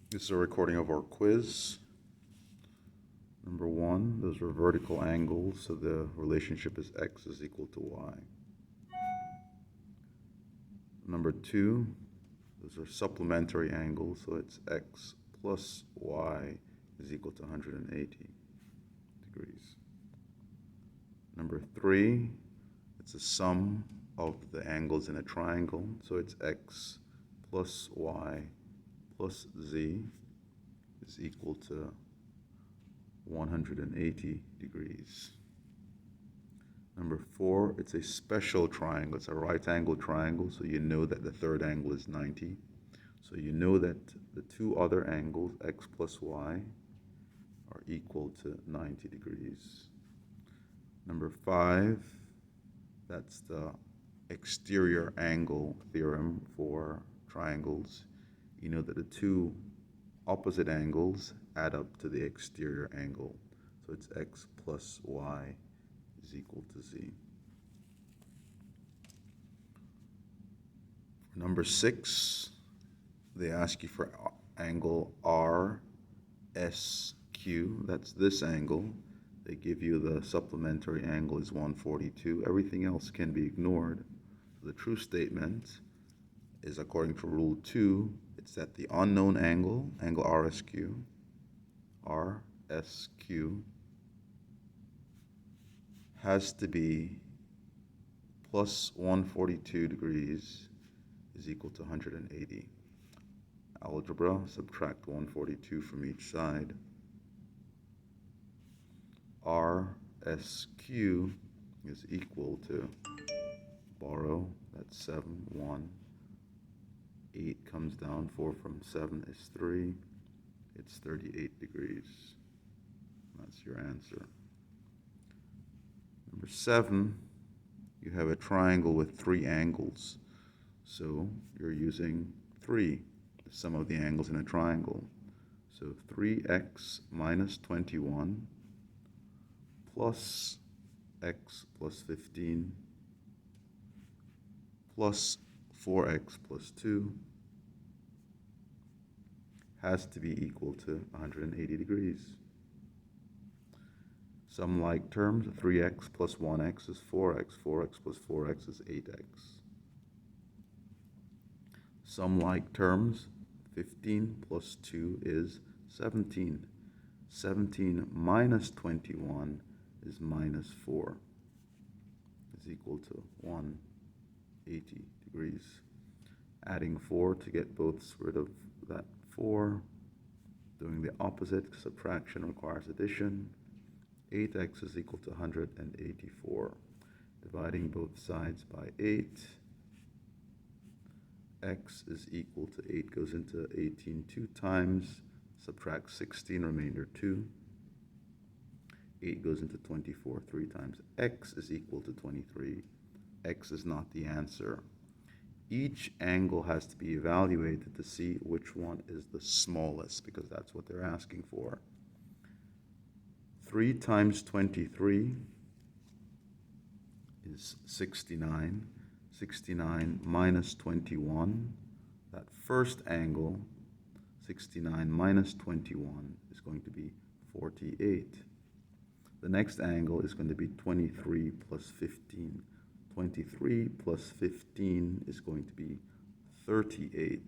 This is a recording of our quiz. Number 1, those are vertical angles, so the relationship is x is equal to y. Number 2, those are supplementary angles, so it's x plus y is equal to 180 degrees. Number 3, it's a sum of the angles in a triangle, so it's x plus y plus z is equal to 180 degrees. Number 4, it's a special triangle. It's a right angle triangle, so you know that the third angle is 90. So you know that the two other angles, x plus y, are equal to 90 degrees. Number 5, that's the exterior angle theorem for triangles. You know that the two opposite angles add up to the exterior angle. So it's x plus y is equal to z. For number 6, they ask you for angle RSQ. That's this angle. They give you the supplementary angle is 142. Everything else can be ignored. The true statement is, according to rule 2, it's that the unknown angle RSQ, has to be plus 142 degrees is equal to 180. Algebra, subtract 142 from each side. RSQ is equal to, borrow, that's 7, 1. 8 comes down, 4 from 7 is 3. It's 38 degrees. That's your answer. Number 7, you have a triangle with 3 angles. So you're using 3, the sum of the angles in a triangle. So 3x minus 21 plus x plus 15 plus 4x plus 2 has to be equal to 180 degrees. Some like terms, 3x plus 1x is 4x, 4x plus 4x is 8x. Some like terms, 15 plus 2 is 17. 17 minus 21 is minus 4, is equal to 180 degrees. Adding 4 to get both rid of that 4. Doing the opposite, subtraction requires addition. 8x is equal to 184. Dividing both sides by 8. X is equal to 8 goes into 18 2 times. Subtract 16, remainder 2. 8 goes into 24 3 times. X is equal to 23. X is not the answer. Each angle has to be evaluated to see which one is the smallest, because that's what they're asking for. 3 times 23 is 69. 69 minus 21, that first angle, 69 minus 21, is going to be 48. The next angle is going to be 23 plus 15. 23 plus 15 is going to be 38.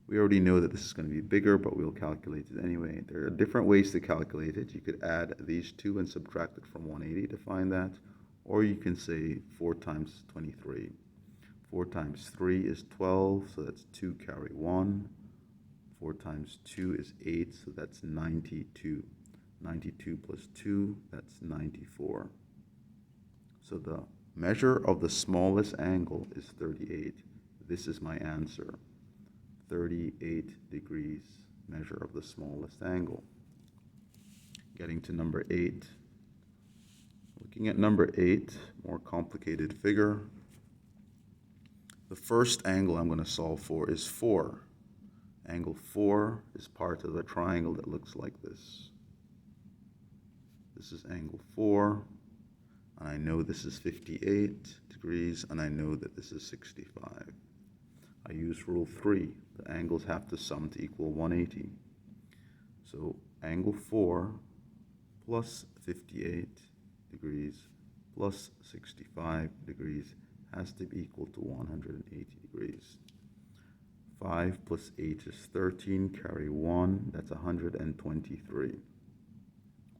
We already know that this is going to be bigger, but we'll calculate it anyway. There are different ways to calculate it. You could add these two and subtract it from 180 to find that, or you can say 4 times 23. 4 times 3 is 12, so that's 2 carry 1. 4 times 2 is 8, so that's 92. 92 plus 2, that's 94. So the measure of the smallest angle is 38. This is my answer. 38 degrees, measure of the smallest angle. Getting to number 8. Looking at number 8, more complicated figure. The first angle I'm going to solve for is 4. Angle 4 is part of a triangle that looks like this. This is angle 4, and I know this is 58 degrees, and I know that this is 65. I use rule 3. The angles have to sum to equal 180. So angle 4 plus 58 degrees plus 65 degrees has to be equal to 180 degrees. 5 plus 8 is 13, carry 1, that's 123.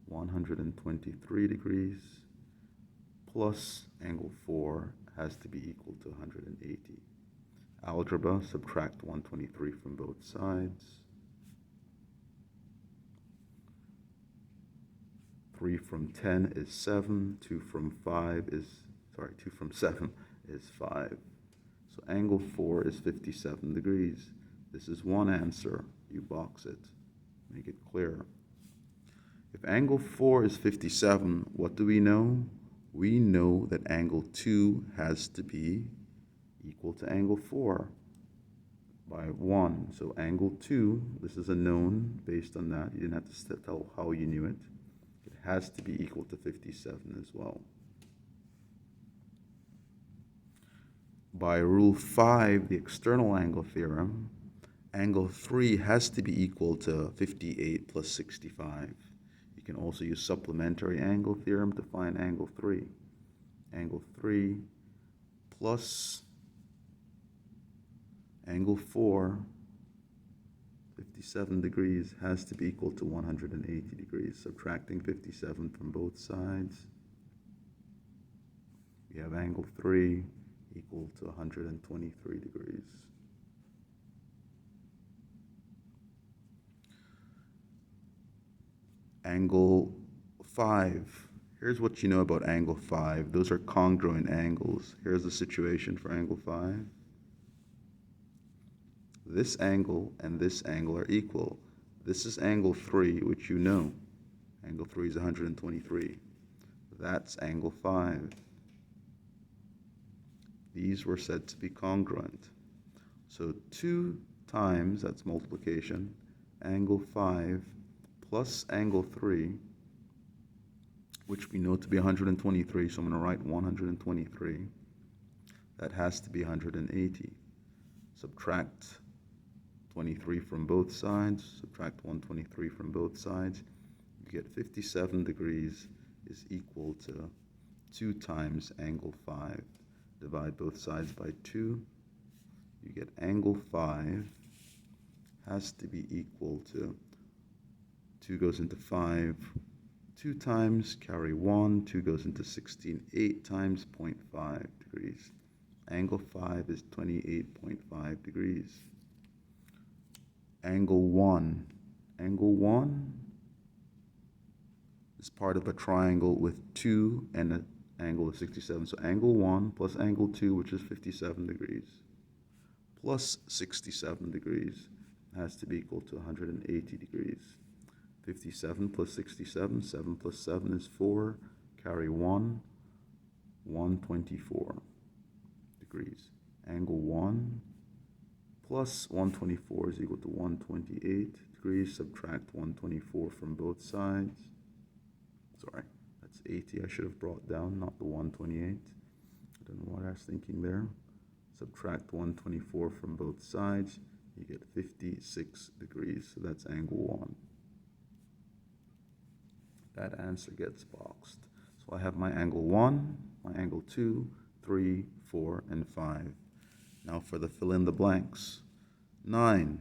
123 degrees plus angle 4 has to be equal to 180. Algebra, subtract 123 from both sides. 3 from 10 is 7, 2 from 7 is 5. So angle 4 is 57 degrees. This is one answer. You box it. Make it clear. If angle 4 is 57, what do we know? We know that angle 2 has to be equal to angle 4 by 1. So angle 2, this is a known based on that. You didn't have to tell how you knew it. It has to be equal to 57 as well. By rule 5, the external angle theorem, angle 3 has to be equal to 58 plus 65. You can also use supplementary angle theorem to find angle 3. Angle 3 plus angle 4, 57 degrees, has to be equal to 180 degrees. Subtracting 57 from both sides, we have angle 3 equal to 123 degrees. Angle 5. Here's what you know about angle 5. Those are congruent angles. Here's the situation for angle 5. This angle and this angle are equal. This is angle 3, which you know. Angle 3 is 123. That's angle 5. These were said to be congruent. So 2 times, that's multiplication, angle 5 plus angle 3, which we know to be 123, so I'm going to write 123. That has to be 180. Subtract 23 from both sides, subtract 123 from both sides, you get 57 degrees is equal to 2 times angle 5. Divide both sides by 2, you get angle 5 has to be equal to 2 goes into 5 2 times, carry 1, 2 goes into 16, 8 times 0.5 degrees. Angle 5 is 28.5 degrees. Angle 1. Angle 1 is part of a triangle with 2 and an angle of 67. So angle 1 plus angle 2, which is 57 degrees, plus 67 degrees has to be equal to 180 degrees. 57 plus 67, 7 plus 7 is 4, carry 1, 124 degrees. Angle 1 plus 124 is equal to 128 degrees. Subtract 124 from both sides. Sorry, that's 80 I should have brought down, not the 128. I don't know what I was thinking there. Subtract 124 from both sides, you get 56 degrees. So that's angle 1. That answer gets boxed. So I have my angle 1, my angle 2, 3, 4, and 5. Now for the fill in the blanks. 9.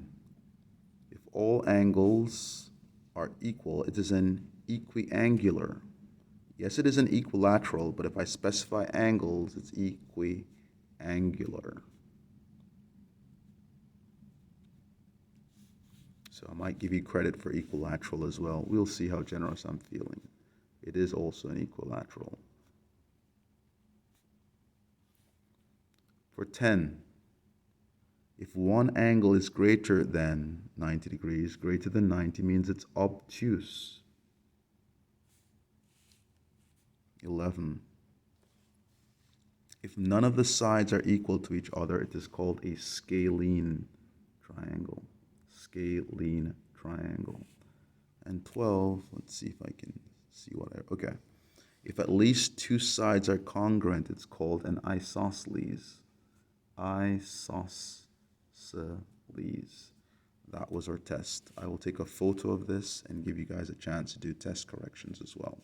If all angles are equal, it is an equiangular. Yes, it is an equilateral, but if I specify angles, it's equiangular. So I might give you credit for equilateral as well. We'll see how generous I'm feeling. It is also an equilateral. For 10, if one angle is greater than 90 degrees, greater than 90 means it's obtuse. 11, if none of the sides are equal to each other, it is called a scalene triangle. Scalene triangle. And 12, let's see if I can see what okay. If at least 2 sides are congruent, it's called an isosceles. Isosceles. please. That was our test. I will take a photo of this and give you guys a chance to do test corrections as well.